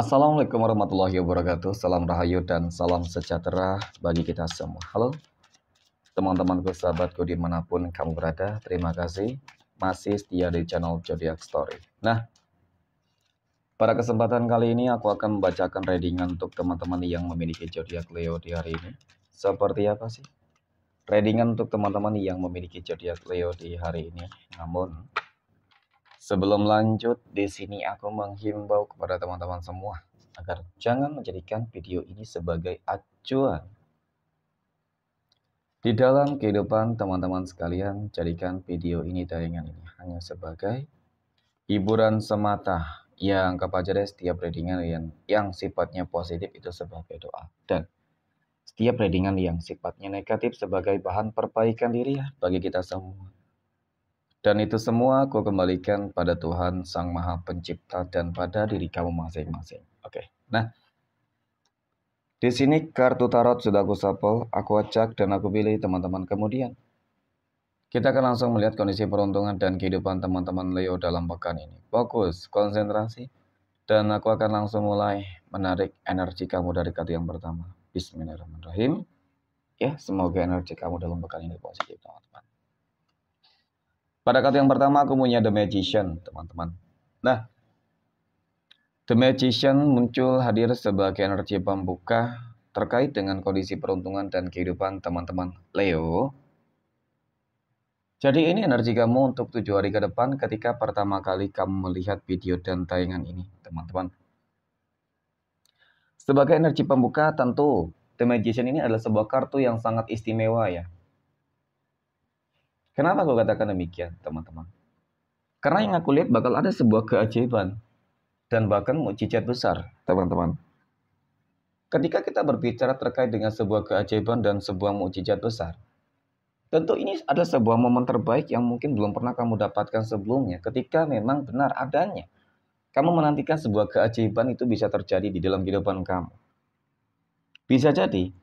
Assalamualaikum warahmatullahi wabarakatuh. Salam rahayu dan salam sejahtera bagi kita semua. Halo teman-temanku, sahabatku dimanapun kamu berada. Terima kasih masih setia di channel Zodiac Story. Nah, pada kesempatan kali ini aku akan membacakan readingan untuk teman-teman yang memiliki zodiak Leo di hari ini. Seperti apa sih readingan untuk teman-teman yang memiliki zodiak Leo di hari ini? Namun sebelum lanjut, di sini aku menghimbau kepada teman-teman semua agar jangan menjadikan video ini sebagai acuan. Di dalam kehidupan teman-teman sekalian, jadikan video ini, tayangan ini hanya sebagai hiburan semata. Yang anggap aja deh setiap readingan yang sifatnya positif itu sebagai doa. Dan setiap readingan yang sifatnya negatif sebagai bahan perbaikan diri ya bagi kita semua. Dan itu semua aku kembalikan pada Tuhan Sang Maha Pencipta dan pada diri kamu masing-masing. Oke. Nah, di sini kartu tarot sudah aku shuffle, aku acak dan aku pilih teman-teman. Kemudian kita akan langsung melihat kondisi peruntungan dan kehidupan teman-teman Leo dalam pekan ini. Fokus, konsentrasi, dan aku akan langsung mulai menarik energi kamu dari kartu yang pertama. Bismillahirrahmanirrahim. Ya, semoga energi kamu dalam pekan ini positif, teman-teman. Pada kartu yang pertama aku punya The Magician, teman-teman. Nah, The Magician muncul hadir sebagai energi pembuka terkait dengan kondisi peruntungan dan kehidupan teman-teman Leo. Jadi ini energi kamu untuk 7 hari ke depan ketika pertama kali kamu melihat video dan tayangan ini, teman-teman. Sebagai energi pembuka, tentu The Magician ini adalah sebuah kartu yang sangat istimewa ya. Kenapa aku katakan demikian, teman-teman? Karena yang aku lihat bakal ada sebuah keajaiban dan bahkan mukjizat besar, teman-teman. Ketika kita berbicara terkait dengan sebuah keajaiban dan sebuah mukjizat besar, tentu ini adalah sebuah momen terbaik yang mungkin belum pernah kamu dapatkan sebelumnya. Ketika memang benar adanya, kamu menantikan sebuah keajaiban itu bisa terjadi di dalam kehidupan kamu. Bisa jadi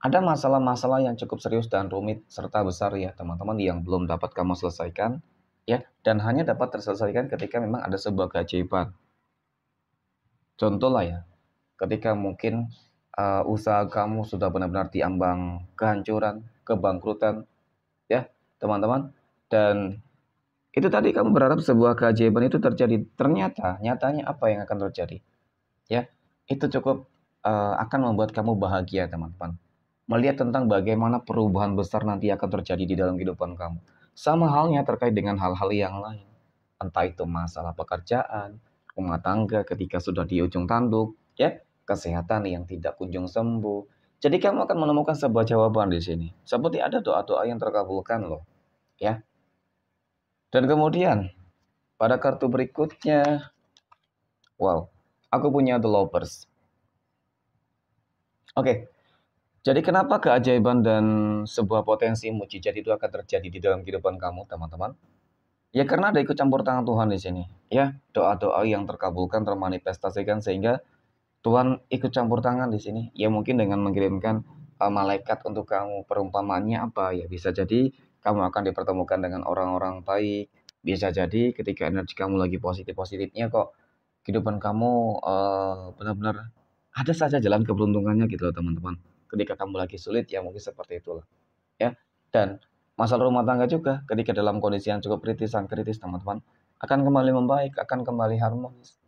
ada masalah-masalah yang cukup serius dan rumit serta besar ya teman-teman yang belum dapat kamu selesaikan ya, dan hanya dapat terselesaikan ketika memang ada sebuah keajaiban. Contoh lah ya, ketika mungkin usaha kamu sudah benar-benar diambang kehancuran, kebangkrutan ya teman-teman, dan itu tadi kamu berharap sebuah keajaiban itu terjadi, ternyata nyatanya apa yang akan terjadi ya, itu cukup akan membuat kamu bahagia teman-teman, melihat tentang bagaimana perubahan besar nanti akan terjadi di dalam kehidupan kamu. Sama halnya terkait dengan hal-hal yang lain, entah itu masalah pekerjaan, rumah tangga ketika sudah di ujung tanduk ya, kesehatan yang tidak kunjung sembuh. Jadi kamu akan menemukan sebuah jawaban di sini, seperti ada doa-doa yang terkabulkan loh ya. Dan kemudian pada kartu berikutnya, wow, aku punya The Lovers. Oke, jadi kenapa keajaiban dan sebuah potensi mukjizat itu akan terjadi di dalam kehidupan kamu, teman-teman? Ya karena ada ikut campur tangan Tuhan di sini. Ya, doa-doa yang terkabulkan, termanifestasikan sehingga Tuhan ikut campur tangan di sini. Ya mungkin dengan mengirimkan malaikat untuk kamu. Perumpamaannya apa ya? Bisa jadi kamu akan dipertemukan dengan orang-orang baik. Bisa jadi ketika energi kamu lagi positif-positifnya kok, kehidupan kamu benar-benar ada saja jalan keberuntungannya gitu loh teman-teman. Ketika kamu lagi sulit ya mungkin seperti itulah ya. Dan masalah rumah tangga juga ketika dalam kondisi yang cukup kritis, sangat kritis teman-teman, akan kembali membaik, akan kembali harmonis.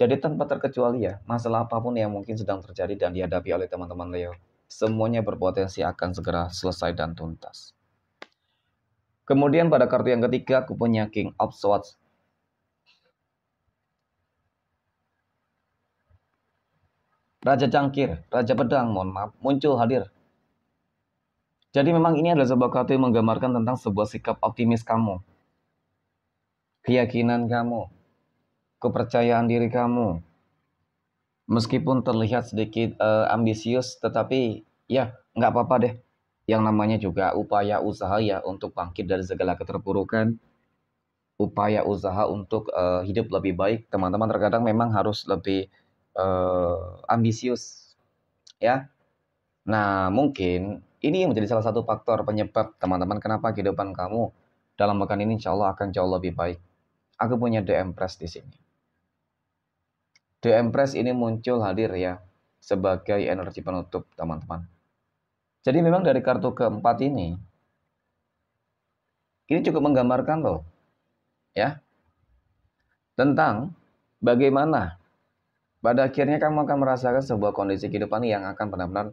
Jadi tanpa terkecuali ya, masalah apapun yang mungkin sedang terjadi dan dihadapi oleh teman-teman Leo, semuanya berpotensi akan segera selesai dan tuntas. Kemudian pada kartu yang ketiga aku punya King of Swords. Raja Cangkir, Raja Pedang, mohon maaf, muncul hadir. Jadi memang ini adalah sebuah kartu yang menggambarkan tentang sebuah sikap optimis kamu, keyakinan kamu, kepercayaan diri kamu. Meskipun terlihat sedikit ambisius, tetapi ya nggak apa-apa deh. Yang namanya juga upaya usaha ya untuk bangkit dari segala keterpurukan. Upaya usaha untuk hidup lebih baik. Teman-teman terkadang memang harus lebih ambisius ya. Nah mungkin ini menjadi salah satu faktor penyebab teman-teman kenapa kehidupan kamu dalam pekan ini insya Allah akan jauh lebih baik. Aku punya The Empress di sini. The Empress ini muncul hadir ya sebagai energi penutup, teman-teman. Jadi memang dari kartu keempat ini cukup menggambarkan loh ya tentang bagaimana pada akhirnya kamu akan merasakan sebuah kondisi kehidupan yang akan benar-benar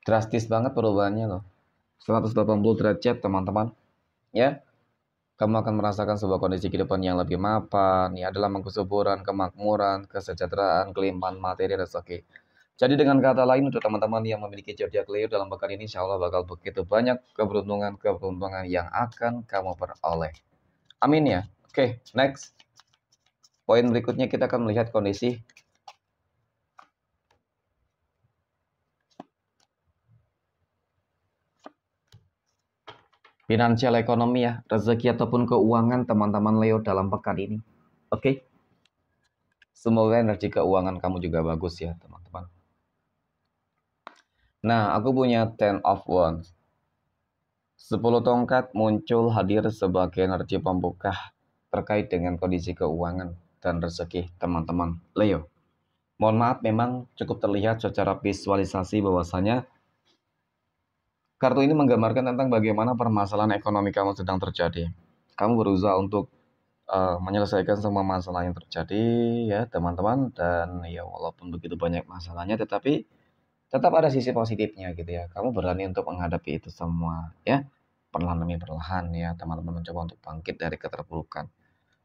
drastis banget perubahannya loh. 180 derajat, teman-teman. Ya, kamu akan merasakan sebuah kondisi kehidupan yang lebih mapan, ya adalah kesuburan, kemakmuran, kesejahteraan, kelimpahan materi, rezeki. Jadi dengan kata lain untuk teman-teman yang memiliki zodiak Leo dalam pekan ini, insya Allah bakal begitu banyak keberuntungan yang akan kamu peroleh. Amin ya. Oke, next. Poin berikutnya kita akan melihat kondisi finansial ekonomi ya, rezeki ataupun keuangan teman-teman Leo dalam pekan ini. Oke. Semoga energi keuangan kamu juga bagus ya, teman-teman. Nah, aku punya 10 of Wands. 10 tongkat muncul hadir sebagai energi pembuka terkait dengan kondisi keuangan dan rezeki teman-teman Leo. Mohon maaf, memang cukup terlihat secara visualisasi bahwasanya kartu ini menggambarkan tentang bagaimana permasalahan ekonomi kamu sedang terjadi. Kamu berusaha untuk menyelesaikan semua masalah yang terjadi ya teman-teman, dan ya walaupun begitu banyak masalahnya tetapi tetap ada sisi positifnya gitu ya. Kamu berani untuk menghadapi itu semua ya, perlahan demi perlahan ya teman-teman, mencoba untuk bangkit dari keterpurukan.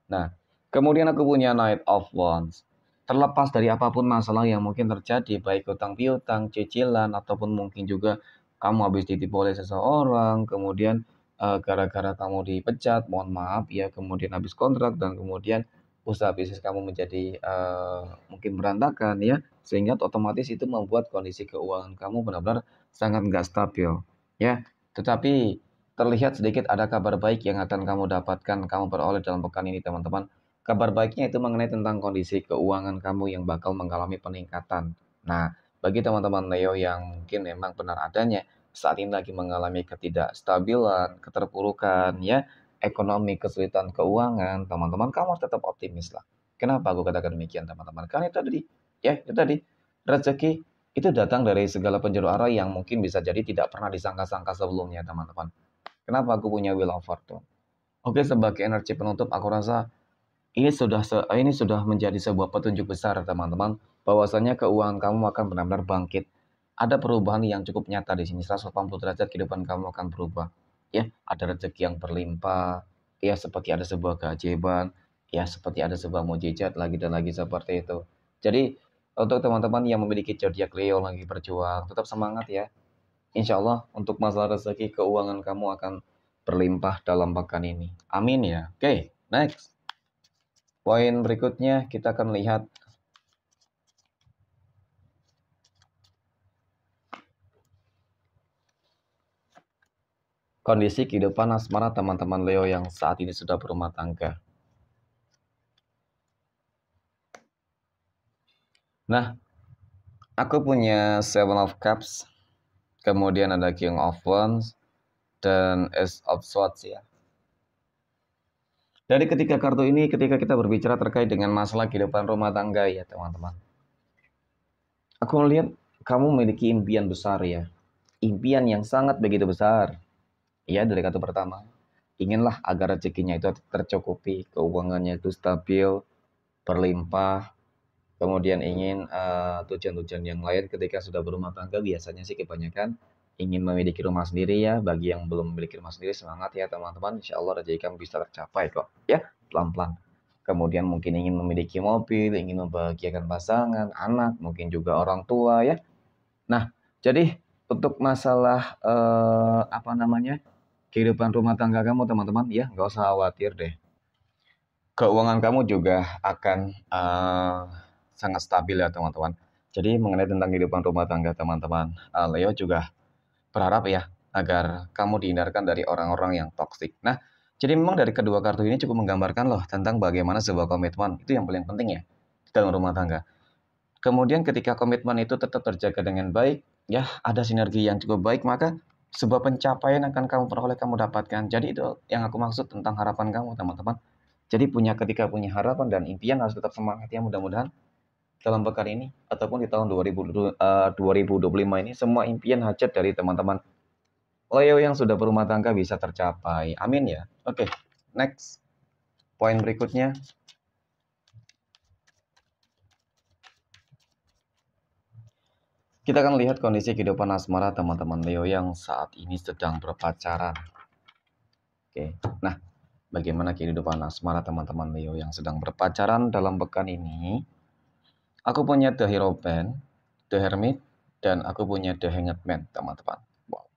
Nah, kemudian aku punya Knight of Wands. Terlepas dari apapun masalah yang mungkin terjadi, baik utang piutang, cicilan, ataupun mungkin juga kamu habis ditipu oleh seseorang, kemudian gara-gara kamu dipecat, mohon maaf ya, kemudian habis kontrak, dan kemudian usaha bisnis kamu menjadi mungkin berantakan ya, sehingga otomatis itu membuat kondisi keuangan kamu benar-benar sangat nggak stabil ya. Tetapi terlihat sedikit ada kabar baik yang akan kamu dapatkan, kamu peroleh dalam pekan ini teman-teman. Kabar baiknya itu mengenai tentang kondisi keuangan kamu yang bakal mengalami peningkatan. Nah, bagi teman-teman Leo yang mungkin memang benar adanya saat ini lagi mengalami ketidakstabilan, keterpurukan, ya, ekonomi, kesulitan keuangan, teman-teman, kamu harus tetap optimis lah. Kenapa aku katakan demikian, teman-teman? Karena itu tadi, ya, itu tadi, rezeki itu datang dari segala penjuru arah yang mungkin bisa jadi tidak pernah disangka-sangka sebelumnya, teman-teman. Kenapa aku punya Wheel of Fortune? Oke, sebagai energi penutup, aku rasa ini sudah menjadi sebuah petunjuk besar, teman-teman, bahwasanya keuangan kamu akan benar-benar bangkit. Ada perubahan yang cukup nyata di sini. 180 derajat kehidupan kamu akan berubah. Ya, ada rezeki yang berlimpah, ya seperti ada sebuah keajaiban, ya seperti ada sebuah mukjizat lagi dan lagi seperti itu. Jadi, untuk teman-teman yang memiliki zodiak Leo lagi berjuang, tetap semangat ya. Insya Allah untuk masalah rezeki keuangan kamu akan berlimpah dalam pekan ini. Amin ya. Oke, next. Poin berikutnya kita akan lihat kondisi kehidupan asmara teman-teman Leo yang saat ini sudah berumah tangga. Nah, aku punya Seven of Cups, kemudian ada King of Wands, dan Ace of Swords ya. Dari ketiga kartu ini, ketika kita berbicara terkait dengan masalah kehidupan rumah tangga ya teman-teman, aku melihat kamu memiliki impian besar ya. Impian yang sangat begitu besar. Ya, dari kartu pertama. Inginlah agar rezekinya itu tercukupi, keuangannya itu stabil, berlimpah. Kemudian ingin tujuan-tujuan yang lain ketika sudah berumah tangga, biasanya sih kebanyakan ingin memiliki rumah sendiri ya. Bagi yang belum memiliki rumah sendiri, semangat ya teman-teman. Insya Allah rezeki kamu bisa tercapai kok. Ya, pelan-pelan. Kemudian mungkin ingin memiliki mobil, ingin membahagiakan pasangan, anak, mungkin juga orang tua ya. Nah, jadi untuk masalah kehidupan rumah tangga kamu teman-teman ya, nggak usah khawatir deh. Keuangan kamu juga akan sangat stabil ya teman-teman. Jadi mengenai tentang kehidupan rumah tangga teman-teman, Leo juga berharap ya agar kamu dihindarkan dari orang-orang yang toksik. Nah, jadi memang dari kedua kartu ini cukup menggambarkan loh tentang bagaimana sebuah komitmen itu yang paling penting ya dalam rumah tangga. Kemudian ketika komitmen itu tetap terjaga dengan baik, ya ada sinergi yang cukup baik, maka sebuah pencapaian akan kamu peroleh, kamu dapatkan. Jadi itu yang aku maksud tentang harapan kamu teman-teman. Jadi ketika punya harapan dan impian harus tetap semangat ya, mudah-mudahan dalam pekan ini ataupun di tahun 2025 ini semua impian hajat dari teman-teman Leo yang sudah berumah tangga bisa tercapai. Amin ya. Oke, next. Poin berikutnya. Kita akan lihat kondisi kehidupan asmara teman-teman Leo yang saat ini sedang berpacaran. Oke, nah bagaimana kehidupan asmara teman-teman Leo yang sedang berpacaran dalam pekan ini? Aku punya The Hierophant, The Hermit, dan aku punya The Hanged Man, teman-teman. Wow.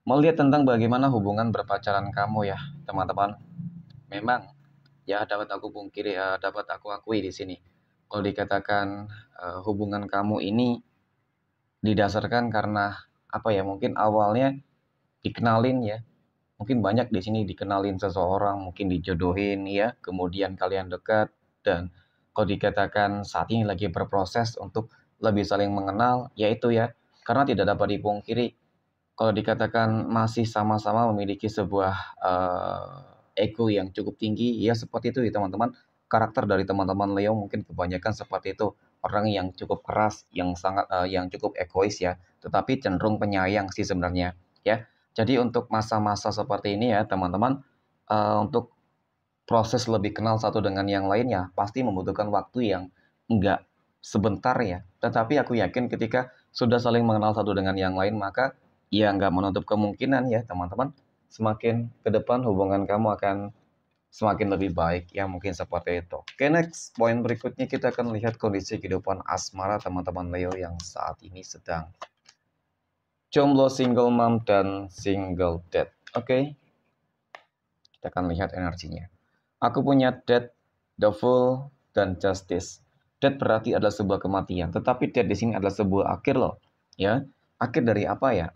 Melihat tentang bagaimana hubungan berpacaran kamu ya, teman-teman. Memang ya dapat aku akui di sini. Kalau dikatakan hubungan kamu ini didasarkan karena apa ya? Mungkin awalnya dikenalin ya. Mungkin banyak di sini dikenalin seseorang, mungkin dijodohin ya, kemudian kalian dekat dan kalau dikatakan saat ini lagi berproses untuk lebih saling mengenal, yaitu ya, karena tidak dapat dipungkiri kalau dikatakan masih sama-sama memiliki sebuah ego yang cukup tinggi, ya seperti itu ya teman-teman. Karakter dari teman-teman Leo mungkin kebanyakan seperti itu, orang yang cukup keras, yang cukup egois ya, tetapi cenderung penyayang sih sebenarnya ya. Jadi untuk masa-masa seperti ini ya teman-teman, untuk proses lebih kenal satu dengan yang lain ya pasti membutuhkan waktu yang enggak sebentar ya. Tetapi aku yakin ketika sudah saling mengenal satu dengan yang lain maka ya nggak menutup kemungkinan ya teman-teman. Semakin ke depan hubungan kamu akan semakin lebih baik ya mungkin seperti itu. Oke, next poin berikutnya kita akan lihat kondisi kehidupan asmara teman-teman Leo yang saat ini sedang jomblo, single mom, dan single dad. Oke, kita akan lihat energinya. Aku punya death, the fool, dan justice. Death berarti adalah sebuah kematian, tetapi death di sini adalah sebuah akhir loh. Ya, akhir dari apa ya?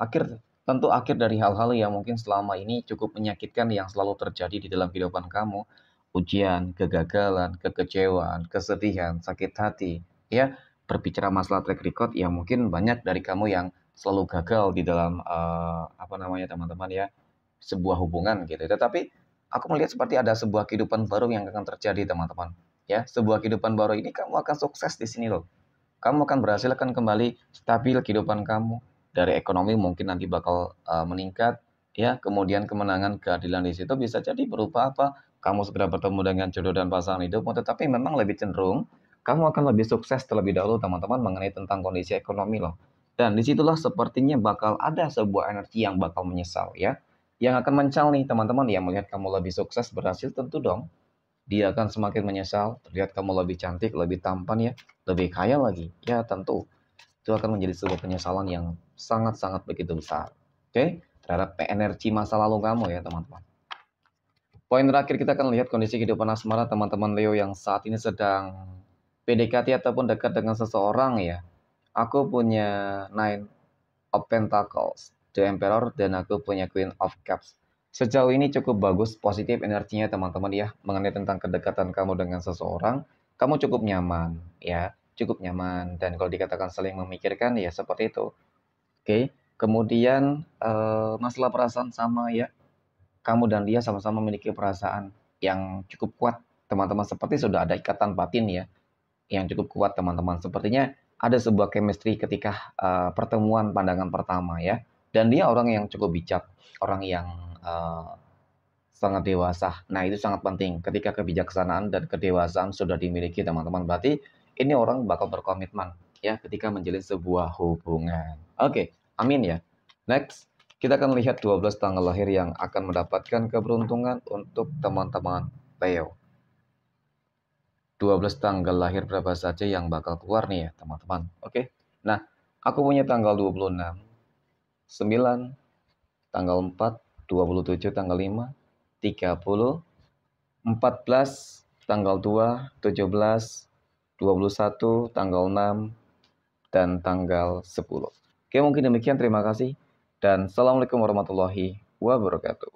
Tentu akhir dari hal-hal yang mungkin selama ini cukup menyakitkan yang selalu terjadi di dalam kehidupan kamu. Ujian, kegagalan, kekecewaan, kesedihan, sakit hati. Ya, berbicara masalah track record, ya mungkin banyak dari kamu yang selalu gagal di dalam apa namanya teman-teman ya, sebuah hubungan gitu. Tetapi aku melihat seperti ada sebuah kehidupan baru yang akan terjadi teman-teman. Ya, sebuah kehidupan baru ini kamu akan sukses di sini loh. Kamu akan berhasil akan kembali stabil kehidupan kamu. Dari ekonomi mungkin nanti bakal meningkat ya, kemudian kemenangan keadilan di situ bisa jadi berupa apa? Kamu segera bertemu dengan jodoh dan pasangan hidupmu, tetapi memang lebih cenderung kamu akan lebih sukses terlebih dahulu teman-teman mengenai tentang kondisi ekonomi loh. Dan disitulah sepertinya bakal ada sebuah energi yang bakal menyesal ya. Yang akan mencal nih teman-teman yang melihat kamu lebih sukses berhasil tentu dong. Dia akan semakin menyesal, terlihat kamu lebih cantik, lebih tampan ya, lebih kaya lagi. Ya tentu, itu akan menjadi sebuah penyesalan yang sangat-sangat begitu besar. Oke, terhadap energi masa lalu kamu ya teman-teman. Poin terakhir kita akan lihat kondisi kehidupan asmara teman-teman Leo yang saat ini sedang PDKT ataupun dekat dengan seseorang ya. Aku punya Nine of Pentacles, The Emperor, dan aku punya Queen of Cups. Sejauh ini cukup bagus, positif energinya teman-teman ya, mengenai tentang kedekatan kamu dengan seseorang, kamu cukup nyaman ya, cukup nyaman, dan kalau dikatakan saling memikirkan ya seperti itu. Oke, kemudian masalah perasaan sama ya, kamu dan dia sama-sama memiliki perasaan yang cukup kuat, teman-teman, seperti sudah ada ikatan batin ya, yang cukup kuat teman-teman. Sepertinya ada sebuah chemistry ketika pertemuan pandangan pertama ya. Dan dia orang yang cukup bijak, orang yang sangat dewasa. Nah itu sangat penting ketika kebijaksanaan dan kedewasaan sudah dimiliki teman-teman. Berarti ini orang bakal berkomitmen ya ketika menjalin sebuah hubungan. Oke, amin ya. Next, kita akan lihat 12 tanggal lahir yang akan mendapatkan keberuntungan untuk teman-teman Leo. 12 tanggal lahir berapa saja yang bakal keluar nih ya teman-teman. Oke. Nah, aku punya tanggal 26, 9, tanggal 4, 27, tanggal 5, 30, 14, tanggal 2, 17, 21, tanggal 6, dan tanggal 10. Oke, mungkin demikian. Terima kasih. Dan Assalamualaikum warahmatullahi wabarakatuh.